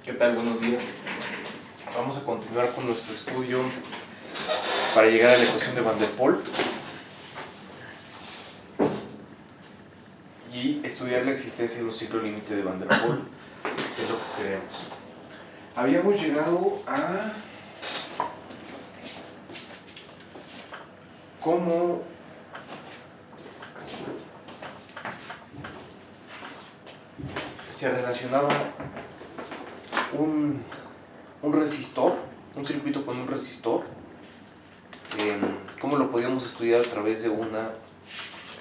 ¿Qué tal? Buenos días. Vamos a continuar con nuestro estudio para llegar a la ecuación de Van der Pol y estudiar la existencia de un ciclo límite de Van der Pol, que es lo que queremos. Habíamos llegado a cómo se relacionaba un resistor, un circuito con un resistor, cómo lo podíamos estudiar a través de una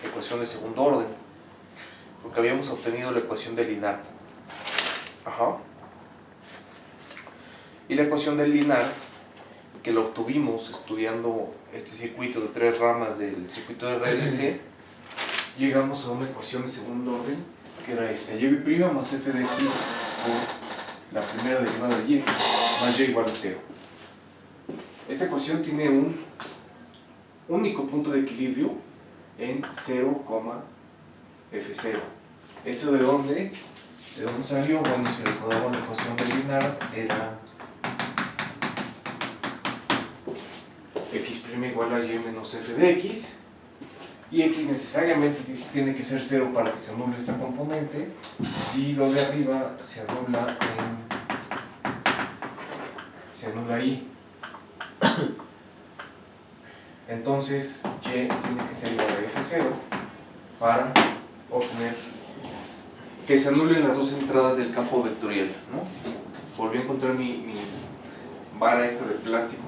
ecuación de segundo orden, porque habíamos obtenido la ecuación de Linard. Y la ecuación de Linard, que lo obtuvimos estudiando este circuito de tres ramas del circuito de RLC, llegamos a una ecuación de segundo orden, que era esta: y' más f de x por la primera derivada de y más y igual a 0. Esta ecuación tiene un único punto de equilibrio en 0, f0. ¿Eso de dónde salió? Bueno, si recordamos la ecuación de Linard era x' igual a y menos f de x, y x necesariamente tiene que ser 0 para que se anule esta componente, y lo de arriba se anula ahí. Entonces y tiene que ser igual a f0 para obtener que se anulen las dos entradas del campo vectorial, ¿no? Volví a encontrar mi vara esta de plástico.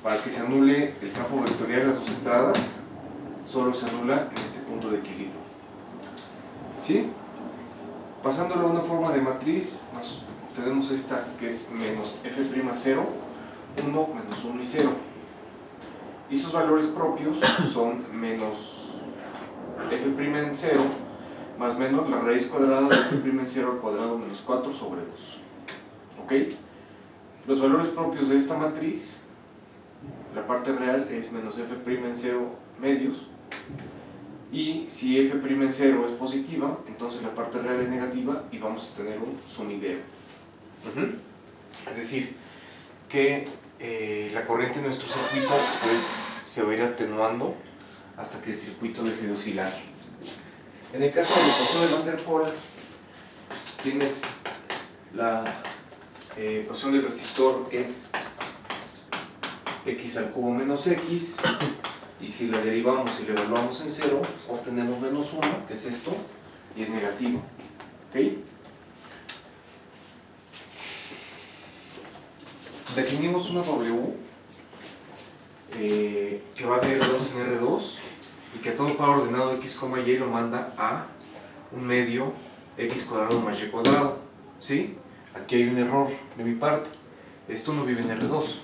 Para que se anule el campo vectorial, las dos entradas, solo se anula en este punto de equilibrio. ¿Sí? Pasándolo a una forma de matriz, tenemos esta que es menos f'0, 1, menos 1 y 0. Y sus valores propios son menos f' en 0 más menos la raíz cuadrada de f' en 0 al cuadrado menos 4 sobre 2. ¿Ok? Los valores propios de esta matriz, la parte real es menos f' en 0 medios, y si f' en 0 es positiva, entonces la parte real es negativa y vamos a tener un sumidero. Es decir, que la corriente en nuestro circuito pues, se va a ir atenuando hasta que el circuito deje de oscilar. En el caso de la ecuación de Van der Pol, tienes la ecuación del resistor es x al cubo menos x, y si la derivamos y la evaluamos en 0, obtenemos menos 1, que es esto, y es negativo. ¿Ok? Definimos una W que va de R2 en R2 y que a todo par ordenado x, y lo manda a un medio x cuadrado más y cuadrado. ¿Sí? Aquí hay un error de mi parte. Esto no vive en R2.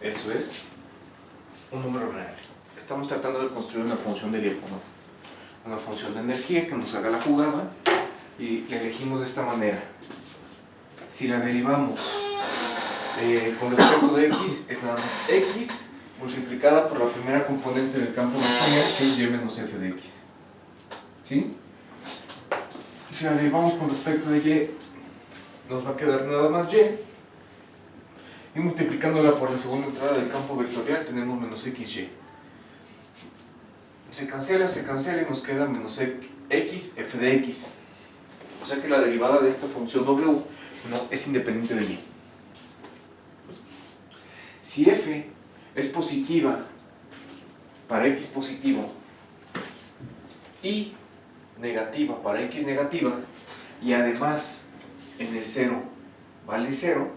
Esto es un número real. Estamos tratando de construir una función de Lyapunov, una función de energía que nos haga la jugada, y la elegimos de esta manera. Si la derivamos con respecto de x, es nada más x multiplicada por la primera componente del campo vectorial, que es y menos f de x. ¿Sí? Si la derivamos con respecto de y, nos va a quedar nada más y, y multiplicándola por la segunda entrada del campo vectorial tenemos menos xy. Se cancela y nos queda menos x f de x. O sea que la derivada de esta función w no es independiente de y. Si f es positiva para x positivo y negativa para x negativa, y además en el 0 vale 0,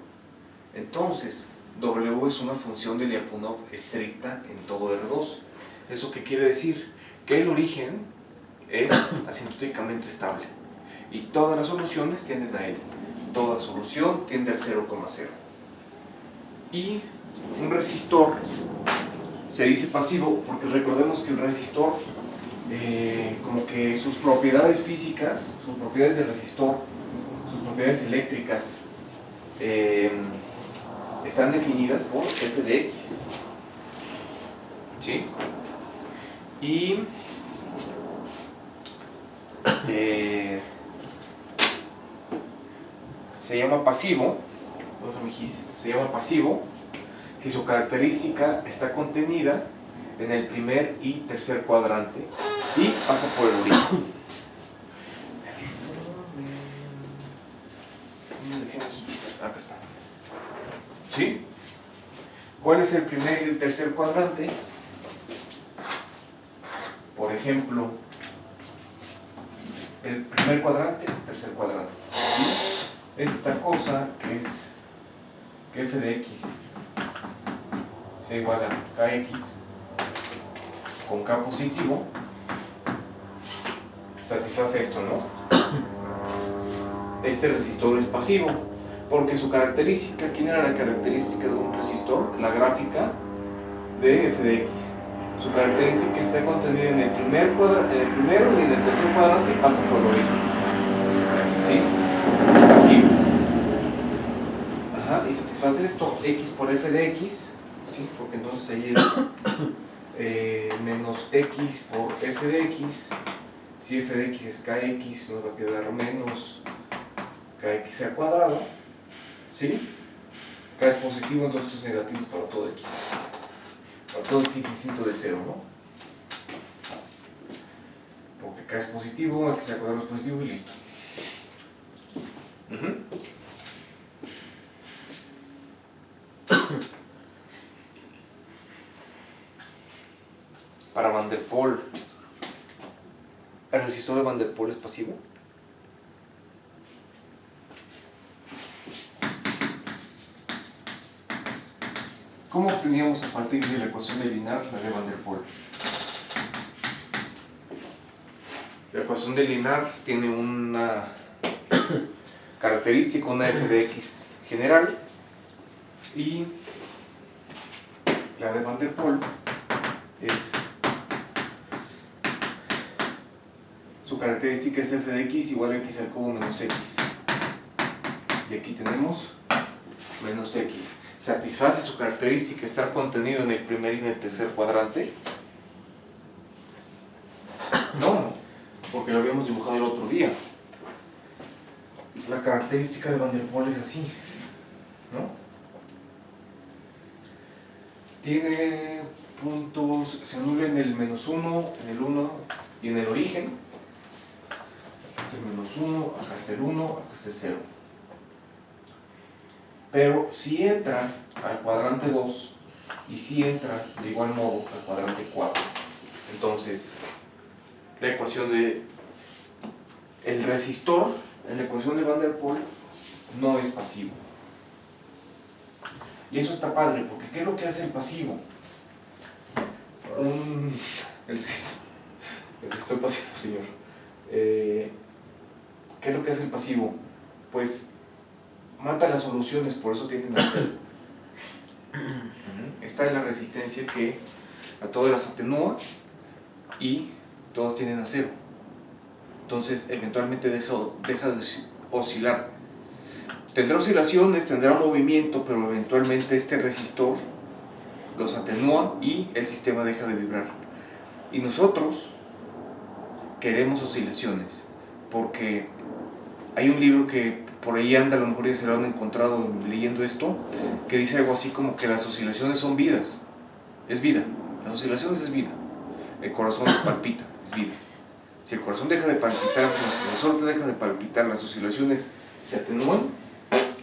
entonces w es una función de Lyapunov estricta en todo R2. ¿Eso qué quiere decir? Que el origen es asintóticamente estable y todas las soluciones tienden a él. Toda solución tiende al 0,0. Y un resistor se dice pasivo porque recordemos que el resistor, como que sus propiedades físicas, sus propiedades del resistor, sus propiedades eléctricas, están definidas por f de x. ¿Sí? Y se llama pasivo, se llama pasivo si su característica está contenida en el primer y tercer cuadrante y pasa por el origen. Acá está. ¿Sí? ¿Cuál es el primer y el tercer cuadrante? Por ejemplo, el primer cuadrante, el tercer cuadrante. ¿Sí? Esta cosa que es que f de x sea igual a kx con k positivo, satisface esto, ¿no? Este resistor es pasivo, porque su característica, ¿quién era la característica de un resistor? La gráfica de f de x. Su característica está contenida en el primero y en el tercer cuadrante y pasa por el origen. ¿Sí? Pasivo. Ajá, y satisface esto, x por f de x, ¿sí? Porque entonces ahí es menos x por f de x. Si f de x es kx, nos va a quedar menos kx al cuadrado, ¿sí? K es positivo, entonces esto es negativo para todo x. Para todo x distinto de 0, ¿no? Porque k es positivo, x al cuadrado es positivo y listo. Para Van der Pol, ¿el resistor de Van der Pol es pasivo? ¿Cómo obteníamos a partir de la ecuación de Linar la de Van der Pol? La ecuación de Linar tiene una característica, una f de x general, y la de Van der Pol es, su característica es f de x igual a x al cubo menos x, y aquí tenemos menos x. ¿Satisface su característica estar contenido en el primer y en el tercer cuadrante? No, porque lo habíamos dibujado el otro día. La característica de Van der Pol es así, ¿no? Tiene puntos, se anula en el menos 1, en el 1 y en el origen. Acá está el menos 1, acá está el 1, acá está el 0. Pero si entra al cuadrante 2 y si entra de igual modo al cuadrante 4, entonces la ecuación de el resistor en la ecuación de Van der Pol no es pasivo. Y eso está padre, porque ¿qué es lo que hace el pasivo? El resistor pasivo, señor. ¿Qué es lo que hace el pasivo? Pues mata las soluciones, por eso tienden a cero. Esta es la resistencia que a todas las atenúa y todas tienden a cero. Entonces eventualmente deja de oscilar. Tendrá oscilaciones, tendrá movimiento, pero eventualmente este resistor los atenúa y el sistema deja de vibrar. Y nosotros queremos oscilaciones, porque hay un libro que por ahí anda, a lo mejor ya se lo han encontrado leyendo esto, que dice algo así como que las oscilaciones son vidas. Es vida. Las oscilaciones es vida. El corazón palpita, es vida. Si el corazón deja de palpitar, el corazón deja de palpitar, las oscilaciones se atenúan,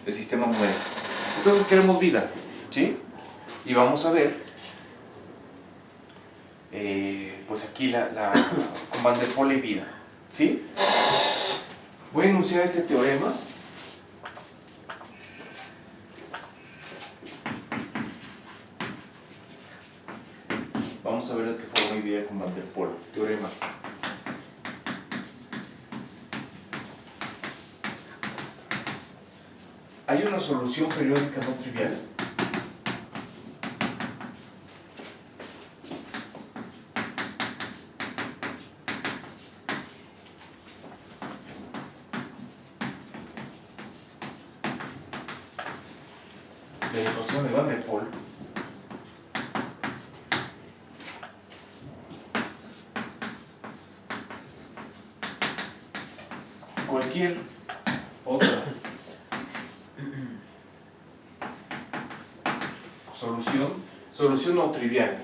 el sistema muere. Entonces queremos vida, ¿sí? Y vamos a ver, pues aquí con Van der Pol y vida, ¿sí? Voy a enunciar este teorema. Vamos a ver de qué forma vivía con Van der Pol. Teorema. Hay una solución periódica no trivial de la ecuación de Van der Pol cualquier otra solución no trivial,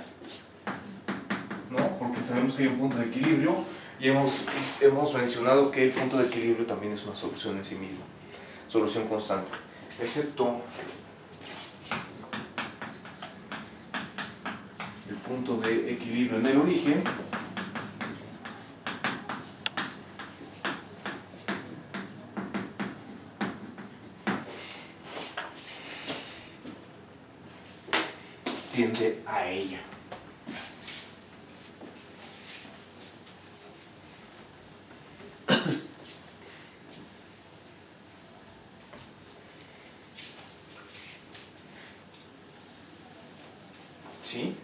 ¿no? Porque sabemos que hay un punto de equilibrio y hemos mencionado que el punto de equilibrio también es una solución en sí misma, solución constante, excepto el punto de equilibrio en el origen, tiende a ella. ¿Sí?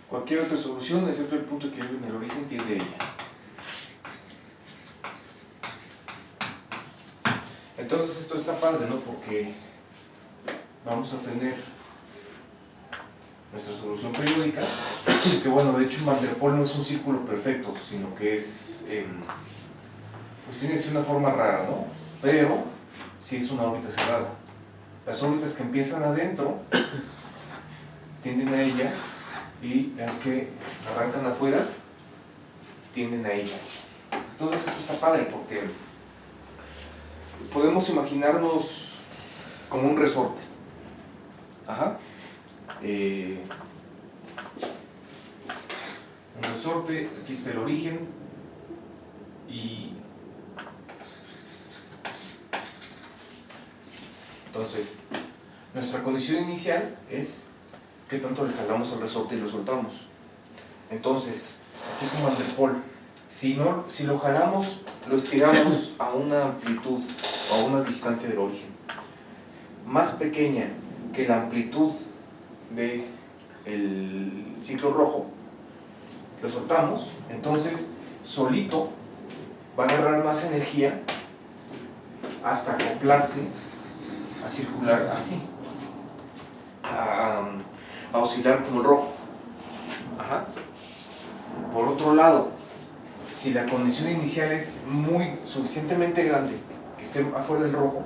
Cualquier otra solución, excepto el punto de equilibrio en el origen, tiende a ella. Entonces esto está padre, ¿no? Porque vamos a tener nuestra solución periódica, que bueno, de hecho Van der Pol no es un círculo perfecto, sino que es, pues tiene una forma rara, ¿no? Pero sí es una órbita cerrada. Las órbitas que empiezan adentro tienden a ella y las que arrancan afuera tienden a ella. Entonces esto está padre porque podemos imaginarnos como un resorte. Ajá. Un resorte, aquí está el origen y entonces nuestra condición inicial es qué tanto le jalamos al resorte y lo soltamos. Entonces, aquí es un Van der Pol. Si lo jalamos, lo estiramos a una amplitud o a una distancia del origen más pequeña que la amplitud del ciclo rojo, lo soltamos, entonces solito va a agarrar más energía hasta acoplarse a circular así, a oscilar como el rojo. Ajá. Por otro lado, si la condición inicial es suficientemente grande, que esté afuera del rojo,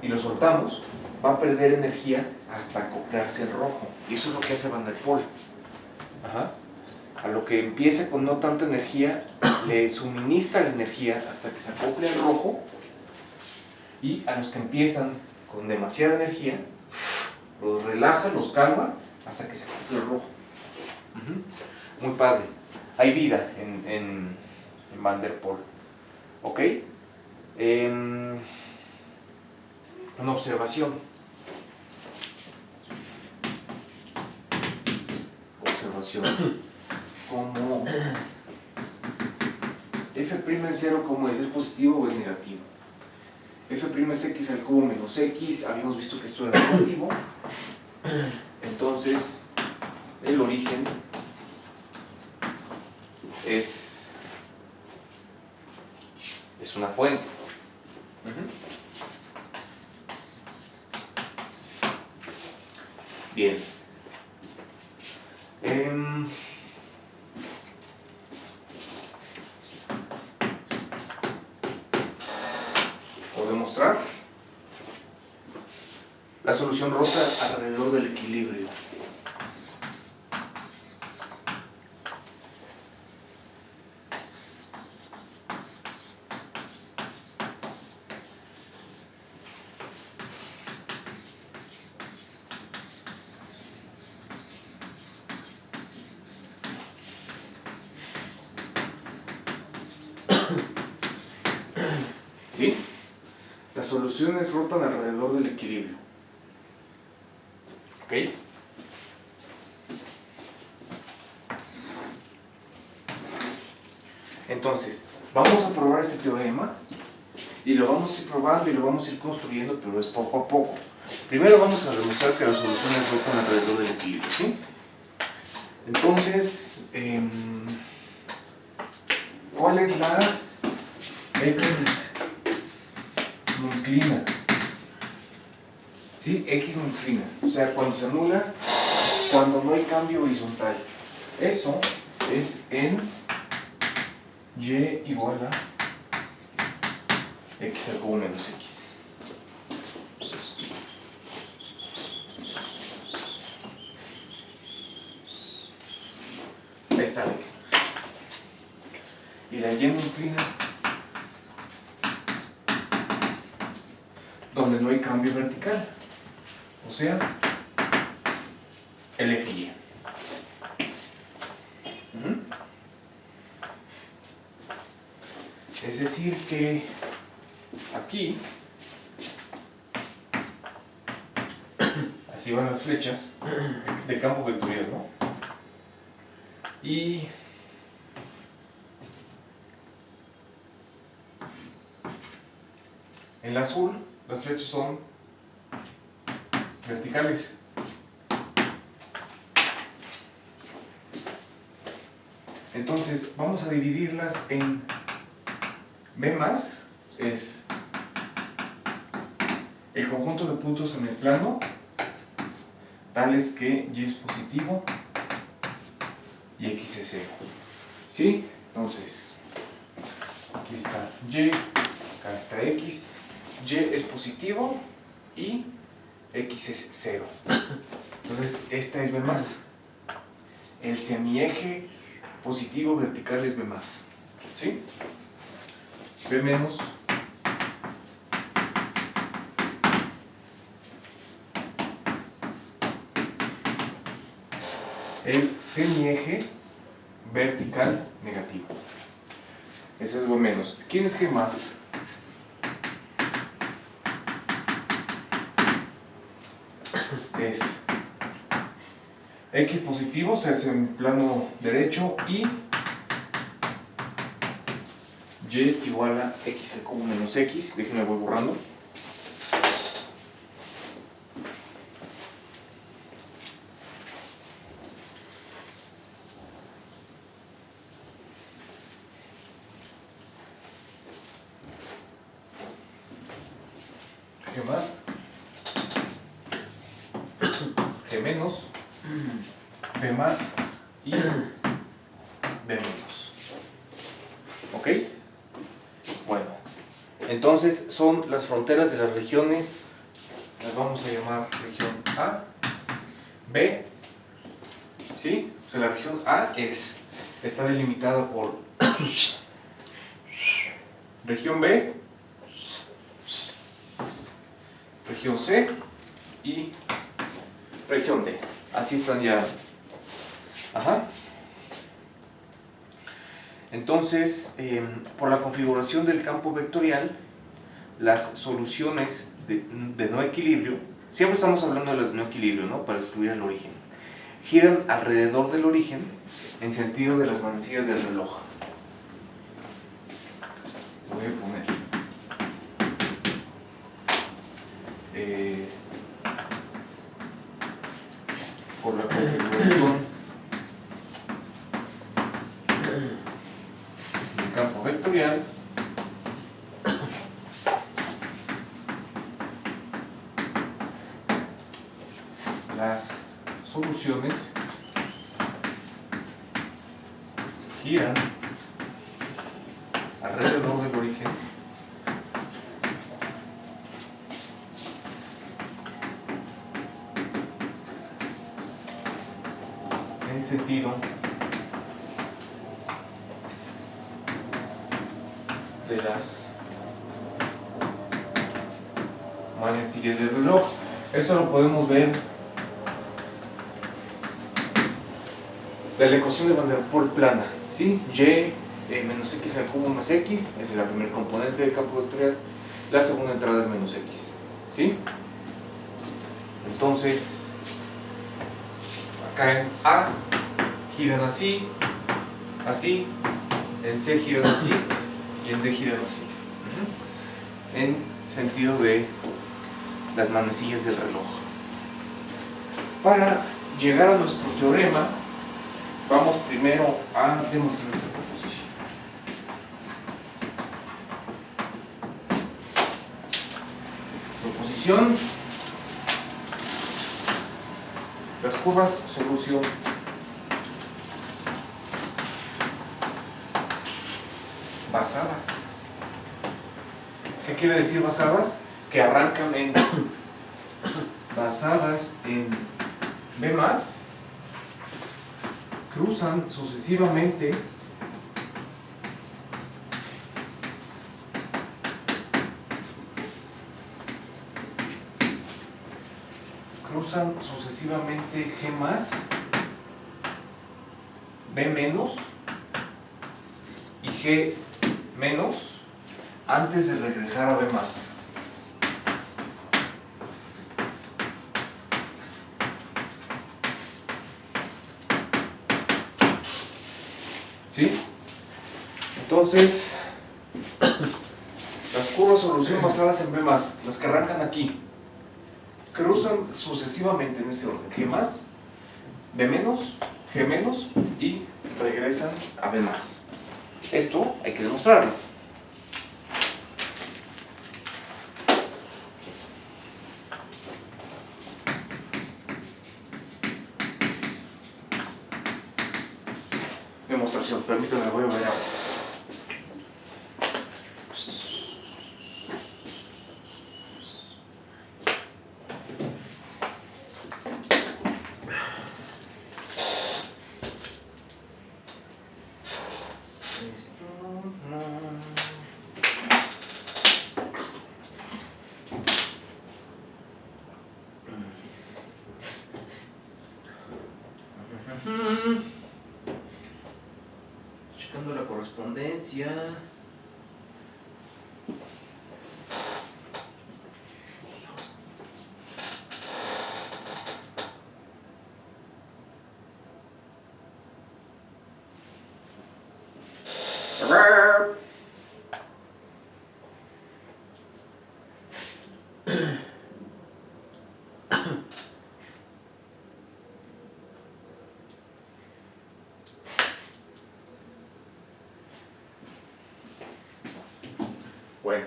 y lo soltamos, va a perder energía hasta acoplarse al rojo. Y eso es lo que hace Van der Pol. Ajá. A lo que empiece con no tanta energía, le suministra la energía hasta que se acople al rojo, y a los que empiezan con demasiada energía, los relaja, los calma, hasta que se acople al rojo. Muy padre. Hay vida en Van der Pol. ¿Ok? Una observación. Como f'(0) ¿cómo es? ¿Es positivo o es negativo? F' es x al cubo menos x, habíamos visto que esto era negativo, entonces el origen es una fuente. Bien. Por demostrar, la solución rota alrededor del equilibrio. ¿Sí? Las soluciones rotan alrededor del equilibrio. ¿Ok? Entonces, vamos a probar este teorema y lo vamos a ir probando y lo vamos a ir construyendo, pero es poco a poco. Primero vamos a demostrar que las soluciones rotan alrededor del equilibrio, ¿sí? Entonces, ¿cuál es la X nuclina? ¿Sí? X nuclina, o sea, cuando se anula, cuando no hay cambio horizontal. Eso es en Y igual a x al cubo menos x. Ahí está la x. Y la y no inclina donde no hay cambio vertical, o sea, el eje Y. Es decir que aquí, así van las flechas de campo vectorial, ¿no? Y en azul las flechas son verticales. Entonces vamos a dividirlas en B más, es el conjunto de puntos en el plano tales que Y es positivo y X es 0. ¿Sí? Entonces, aquí está Y, acá está X. Y es positivo y X es 0. Entonces, esta es B más. El semieje positivo vertical es B más. ¿Sí? B menos el semieje vertical negativo. Ese es B menos. ¿Quién es G más? Es X positivo, se hace en plano derecho, y Y igual a X al cubo menos X. Déjenme, voy borrando. G más, G menos, B más y B menos. ¿Ok? Bueno, entonces son las fronteras de las regiones, las vamos a llamar región A, B, ¿sí? O sea, la región A está delimitada por región B, región C y región D. Así están ya. Ajá. Entonces, por la configuración del campo vectorial, las soluciones de no equilibrio, siempre estamos hablando de las de no equilibrio, ¿no? Para excluir el origen, giran alrededor del origen en sentido de las manecillas del reloj. Voy a poner por la configuración del campo vectorial, las soluciones giran alrededor del origen en sentido de las manecillas del reloj. Eso lo podemos ver de la ecuación de Van der Pol plana, ¿sí? Y menos X al cubo más X, esa es la primera componente del campo vectorial. La segunda entrada es menos X, ¿sí? Entonces, acá en A giran así, así, en C giran así y en D giran así, en sentido de las manecillas del reloj. Para llegar a nuestro teorema, vamos primero a demostrar esta proposición. Proposición: las curvas solución basadas ¿Qué quiere decir basadas? Que arrancan en basadas en B+, cruzan sucesivamente G+, B- y G- antes de regresar a B+. ¿Sí? Entonces, las curvas de solución basadas en B+, las que arrancan aquí, cruzan sucesivamente en ese orden: G+, B-, G- y regresan a B+. Esto hay que demostrarlo. Demostración, permítanme, voy a ver ahora. Checando la correspondencia. Bueno,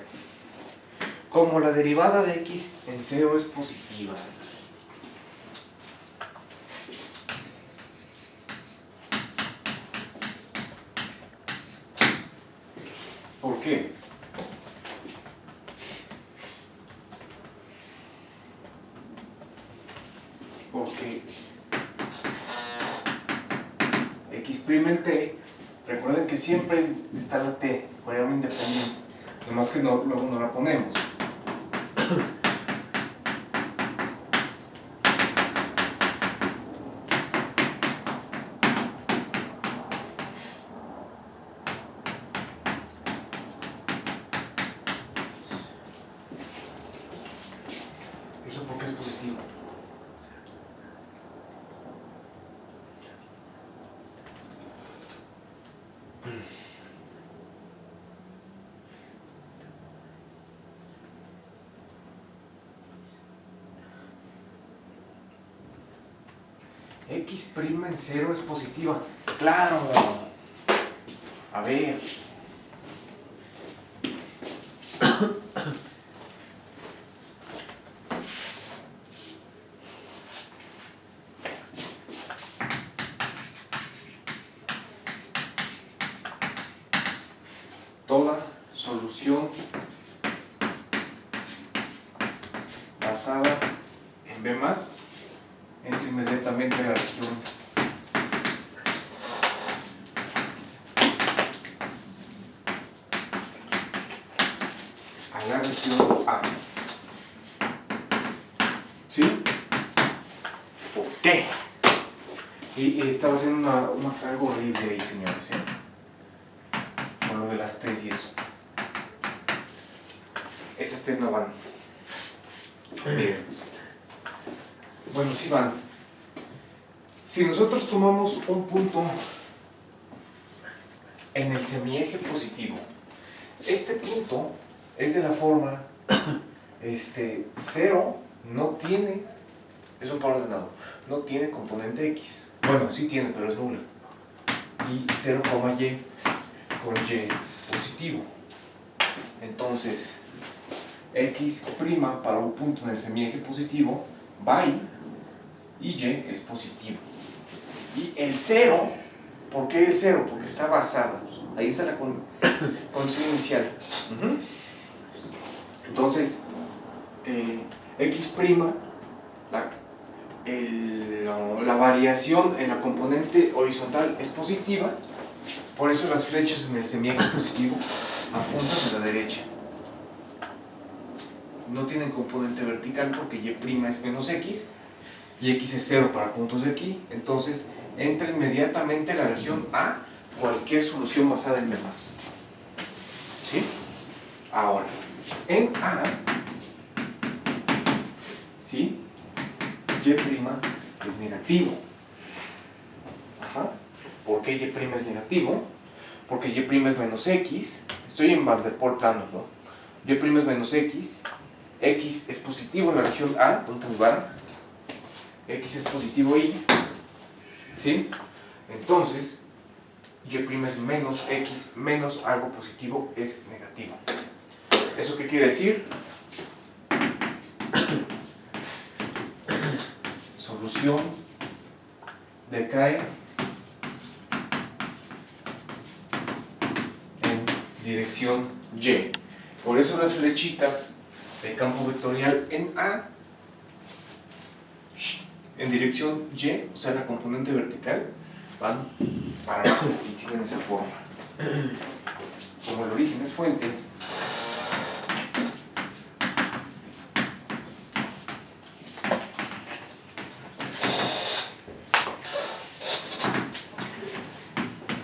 como la derivada de x en 0 es positiva, ¿por qué? Porque x' en t, recuerden que siempre está la t, variable independiente, nomás que no, luego no la ponemos. ¿Eso por qué es positivo? X' en 0 es positiva. ¡Claro! A ver. Toda solución basada en B+, entra inmediatamente a la región A. ¿Sí? ¿Por qué? Y estaba haciendo algo horrible ahí, señores, ¿eh? Con lo de las T's y eso. Esas T's no van. Miren. Bueno, sí van. Si nosotros tomamos un punto en el semieje positivo, este punto es de la forma 0 no tiene, es un par ordenado, no tiene componente x. Bueno, sí tiene, pero es nula. Y 0, y con y positivo. Entonces, x' para un punto en el semieje positivo va ahí, y y es positivo. Y el 0, ¿por qué el 0? Porque está basado. Ahí está la condición inicial. Entonces, X', la variación en la componente horizontal es positiva, por eso las flechas en el semieje positivo apuntan a la derecha. No tienen componente vertical porque Y' es menos X y X es 0 para puntos de aquí, entonces entra inmediatamente a la región A cualquier solución basada en B+. ¿Sí? Ahora, en A, ¿sí? Y' es negativo. Ajá. ¿Por qué Y' es negativo? Porque Y' es menos X. Estoy en Van der Pol plano, ¿no? Y' es menos X. X es positivo en la región A, ¿dónde está mi vara? X es positivo ahí. ¿Sí? Entonces, Y' es menos X menos algo positivo es negativo. ¿Eso qué quiere decir? Solución decae en dirección Y. Por eso las flechitas del campo vectorial en A, en dirección Y, o sea la componente vertical, van para abajo y tienen esa forma. Como el origen es fuente,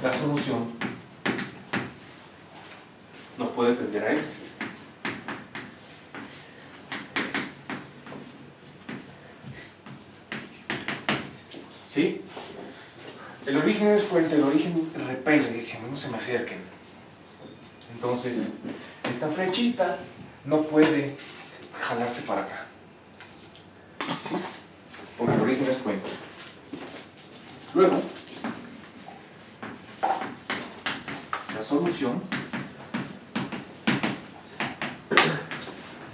la solución no puede tender a F. ¿Sí? El origen es fuente, el origen repele, dice, no se me acerquen. Entonces, esta flechita no puede jalarse para acá. ¿Sí? Porque el origen es fuente. Luego, la solución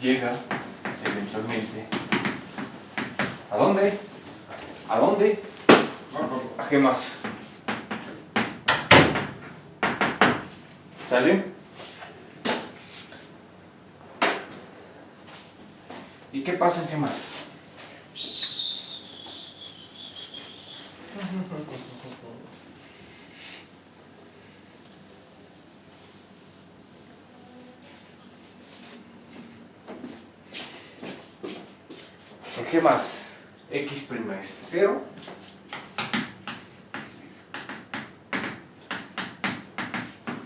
llega eventualmente. ¿A dónde? ¿A dónde? A G+. ¿Sale? ¿Y qué pasa en G+? En G+, X' es 0.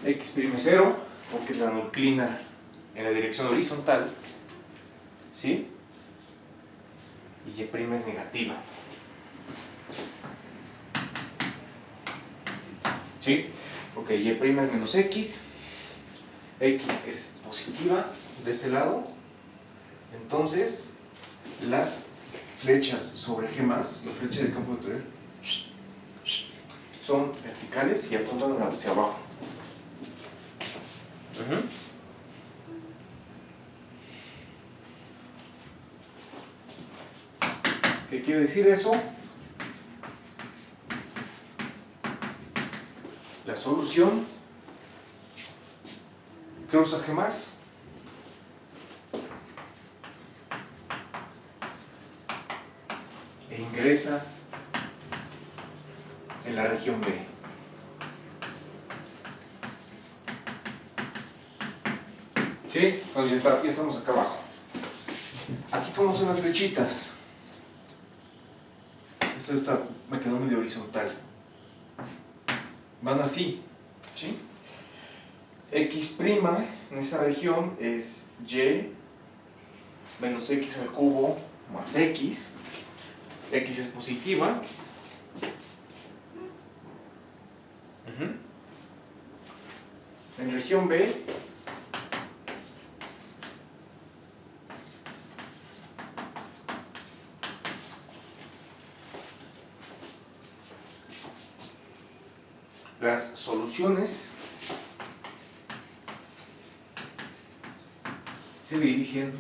X' es 0 porque es la nuclina en la dirección horizontal, ¿sí? Y Y' es negativa, ¿sí? Ok, Y' es menos X, X es positiva de ese lado, entonces las flechas sobre G+, las flechas del campo vectorial, son verticales y apuntan hacia abajo. ¿Qué quiere decir eso? La solución cruza G+, e ingresa en la región B. ¿Sí? Entonces ya estamos acá abajo. Aquí cómo son las flechitas. Esta me quedó medio horizontal. Van así, ¿sí? X' en esta región es Y menos X al cubo más X. X es positiva. En región B las soluciones se dirigen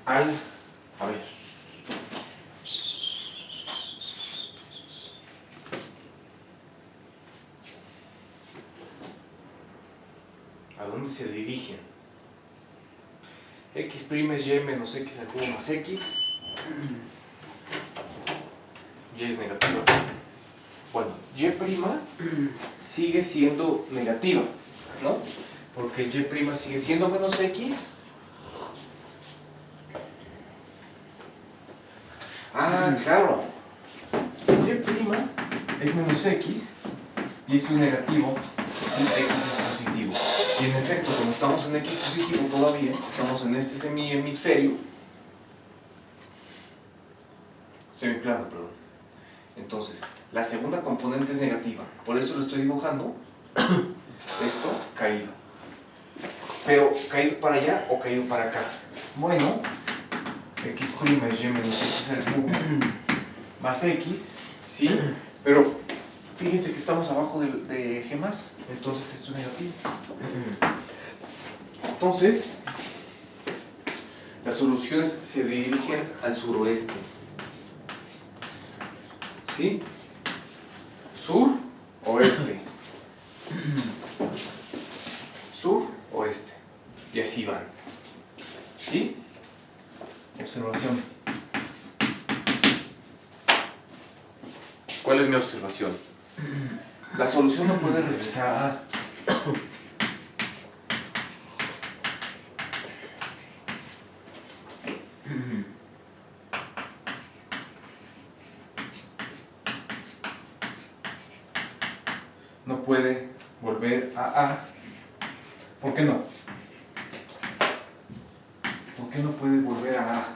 al, a ver, ¿a dónde se dirigen? X' es y menos x al cubo más x. Y es negativa. Bueno, y' sigue siendo negativa, ¿no? Porque y' sigue siendo menos x. Ah, claro. Y' es menos x y esto es negativo y x es positivo. Y en efecto, como estamos en x positivo todavía, estamos en este semiplano, perdón. Entonces, la segunda componente es negativa, por eso lo estoy dibujando esto caído. Pero, ¿caído para allá o caído para acá? Bueno, x' es y menos x al cubo más x, ¿sí? Pero fíjense que estamos abajo de g+, entonces esto es negativo. Entonces, las soluciones se dirigen al suroeste. ¿Sí? Sur, oeste. Sur, oeste. Y así van. ¿Sí? Observación. ¿Cuál es mi observación? La solución no puede regresar a A. No puede volver a A. ¿Por qué no? ¿Por qué no puede volver a A?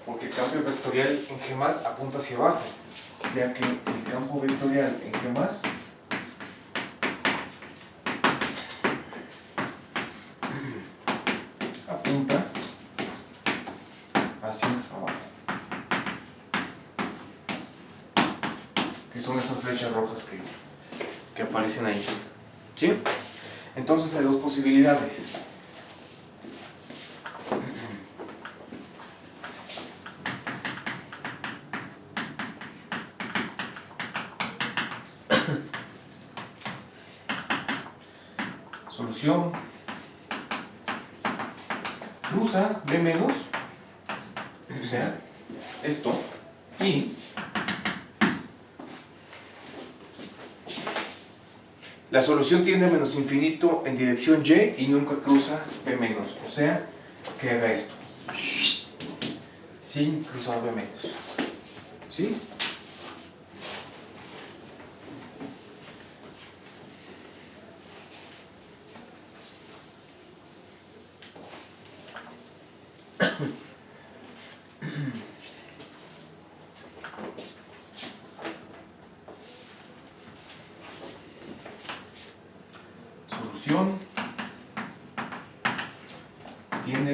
Porque el cambio vectorial en G+ apunta hacia abajo, ya que el campo vectorial en G+ apunta hacia abajo, que son esas flechas rojas que aparecen ahí. ¿Sí? Entonces hay dos posibilidades. Solución: cruza B menos, o sea, esto, y la solución tiende a menos infinito en dirección y nunca cruza B menos, o sea, que haga esto, sin cruzar B menos. ¿Sí? Solución tiende